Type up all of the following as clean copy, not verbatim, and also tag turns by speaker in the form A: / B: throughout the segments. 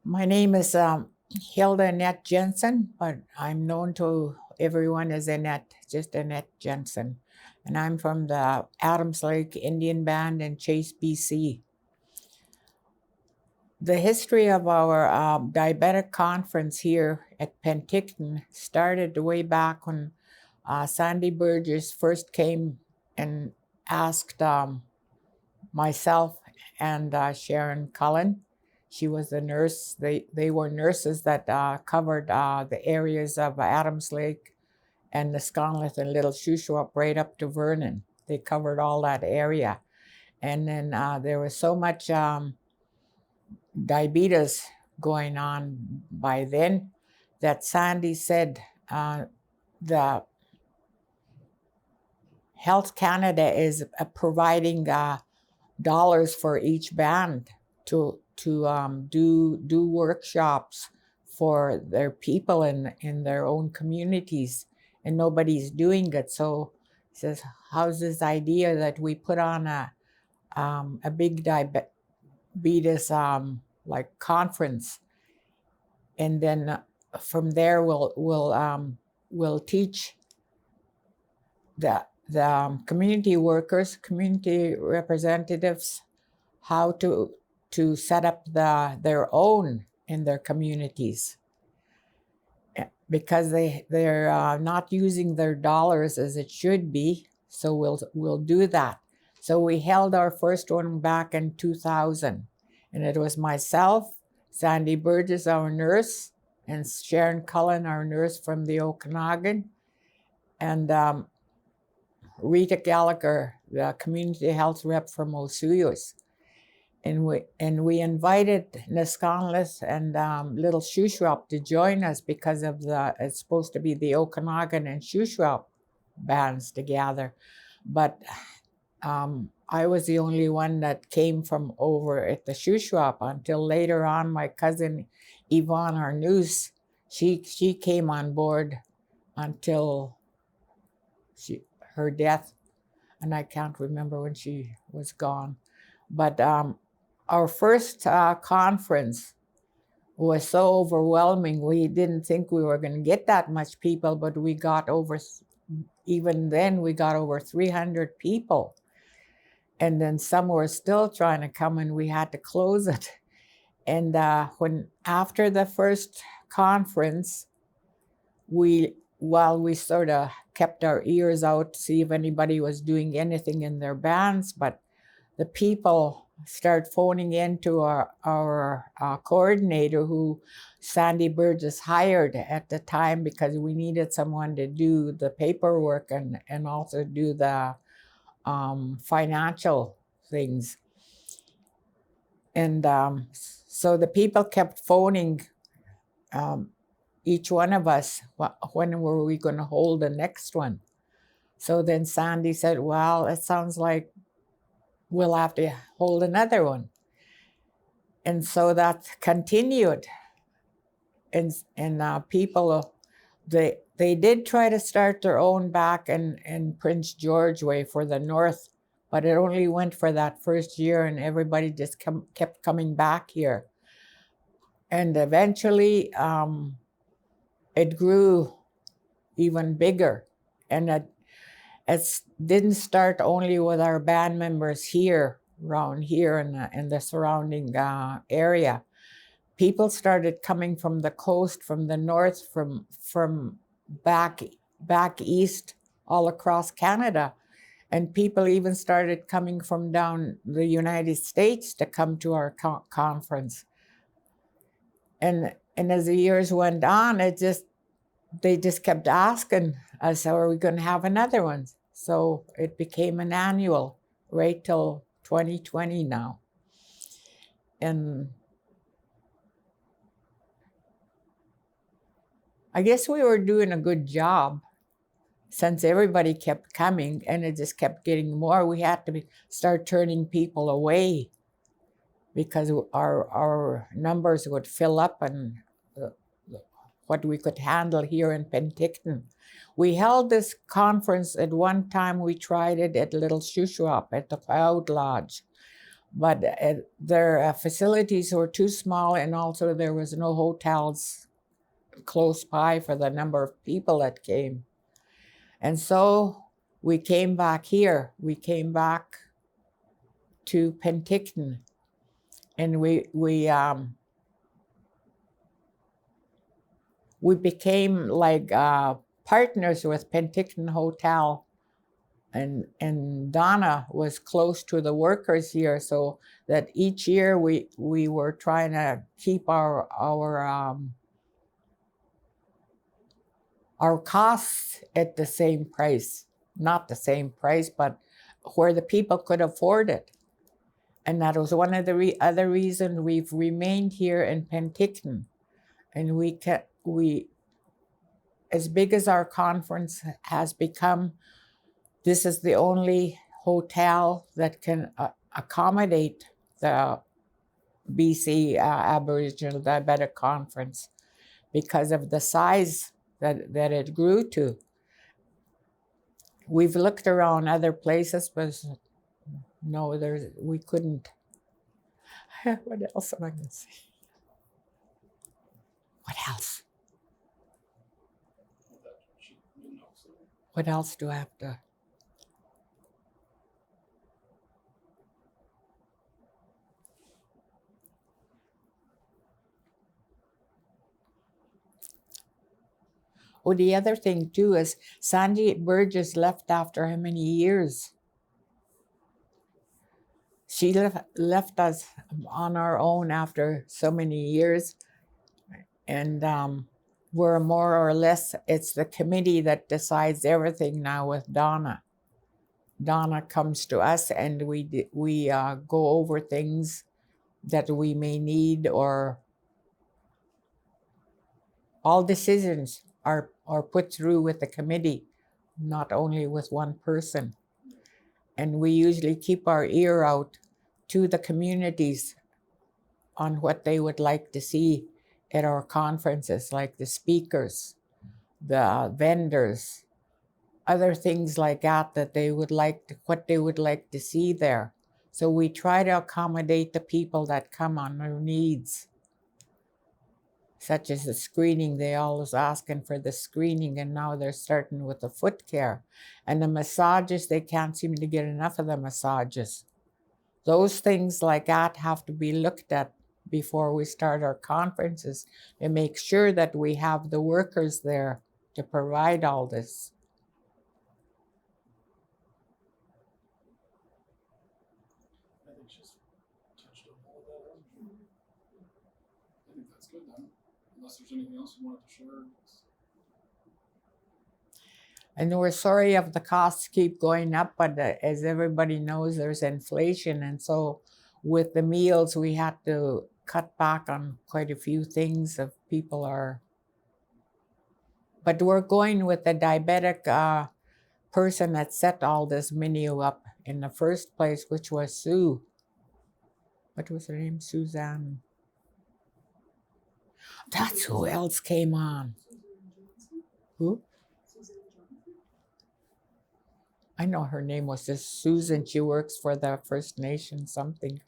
A: My name is Hilda Annette Jensen, but I'm known to everyone as Annette, just Annette Jensen. And I'm from the Adams Lake Indian Band in Chase, BC. The history of our diabetic conference here at Penticton started way back when Sandy Burgess first came and asked myself and Sharon Cullen. She was a nurse. They were nurses that covered the areas of Adams Lake and the Sconlith and Little Shuswap right up to Vernon. They covered all that area. And then there was so much diabetes going on by then that Sandy said the Health Canada is providing dollars for each band to do workshops for their people in their own communities, and nobody's doing it. So he says, how's this idea that we put on a big diabetes like conference, and then from there we'll teach the community workers, community representatives, how to set up their own in their communities, because they're not using their dollars as it should be. So we'll do that. So we held our first one back in 2000, and it was myself, Sandy Burgess, our nurse, and Sharon Cullen, our nurse from the Okanagan, and Rita Gallagher, the community health rep from Osuyos. And we invited Nisconlis and Little Shuswap to join us because of it's supposed to be the Okanagan and Shuswap bands together. But I was the only one that came from over at the Shuswap until later on. My cousin Yvonne Arnouz, she came on board until her death, and I can't remember when she was gone. But our first conference was so overwhelming. We didn't think we were going to get that much people, but we got even then we got over 300 people. And then some were still trying to come, and we had to close it. And after the first conference, while we sort of kept our ears out to see if anybody was doing anything in their bands, but the people start phoning in to our coordinator, who Sandy Burgess hired at the time, because we needed someone to do the paperwork and also do the financial things. And so the people kept phoning each one of us, when were we going to hold the next one? So then Sandy said, well, it sounds like we'll have to hold another one. And so that continued. And people, they did try to start their own back in Prince George Way for the north, but it only went for that first year, and everybody just kept coming back here. And eventually it grew even bigger. And it didn't start only with our band members here, around here in the surrounding area. People started coming from the coast, from the north, from back east, all across Canada. And people even started coming from down the United States to come to our conference. And as the years went on, they just kept asking us, are we going to have another one? So it became an annual right till 2020 now. And I guess we were doing a good job, since everybody kept coming and it just kept getting more. We had to start turning people away because our numbers would fill up, and what we could handle here in Penticton. We held this conference at one time. We tried it at Little Shuswap at the Cloud Lodge, but their facilities were too small, and also there was no hotels close by for the number of people that came. And so we came back here. We came back to Penticton, and we became like partners with Penticton Hotel, and Donna was close to the workers here, so that each year we were trying to keep our costs at the same price, not the same price, but where the people could afford it. And that was one of the other reasons we've remained here in Penticton. And we, as big as our conference has become, this is the only hotel that can accommodate the BC Aboriginal Diabetic Conference because of the size that it grew to. We've looked around other places, but no, we couldn't. What else am I going to say? What else? What else do I have to? Oh, the other thing too is Sandy Burgess left after how many years? She left us on our own after so many years. And we're more or less, it's the committee that decides everything now with Donna. Donna comes to us and we go over things that we may need, or all decisions are put through with the committee, not only with one person. And we usually keep our ear out to the communities on what they would like to see at our conferences, like the speakers, the vendors, other things like that they would like what they would like to see there. So we try to accommodate the people that come on their needs, such as the screening. They always asking for the screening, and now they're starting with the foot care. And the massages, they can't seem to get enough of the massages. Those things like that have to be looked at before we start our conferences and make sure that we have the workers there to provide all this.
B: I think she's touched on all of that. I think that's good then. Unless there's anything else you wanted to share.
A: And we're sorry if the costs keep going up, but as everybody knows, there's inflation. And so with the meals, we had to cut back on quite a few things if people are. But we're going with the diabetic person that set all this menu up in the first place, which was Sue. What was her name? Suzanne. That's who else came on. Who? I know her name was just Susan. She works for the First Nation something.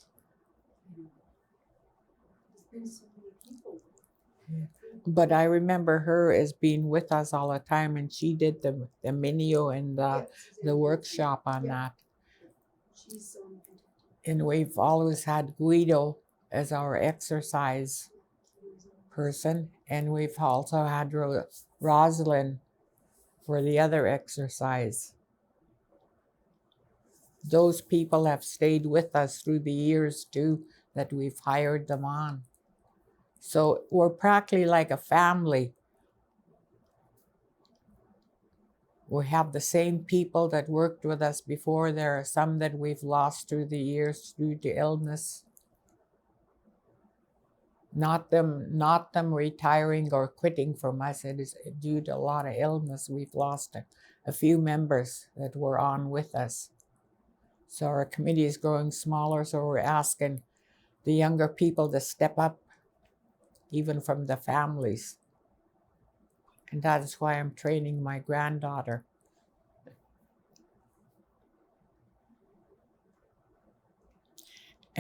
A: Yeah. But I remember her as being with us all the time, and she did the menu and the workshop on that. And we've always had Guido as our exercise person, and we've also had Rosalind for the other exercise. Those people have stayed with us through the years too, that we've hired them on. So we're practically like a family. We have the same people that worked with us before. There are some that we've lost through the years due to illness. Not them retiring or quitting from us. It is due to a lot of illness. We've lost a few members that were on with us. So our committee is growing smaller, so we're asking the younger people to step up, even from the families. And that is why I'm training my granddaughter.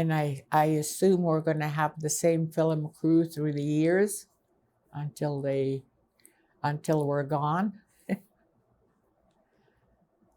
A: And I assume we're going to have the same film crew through the years until we're gone.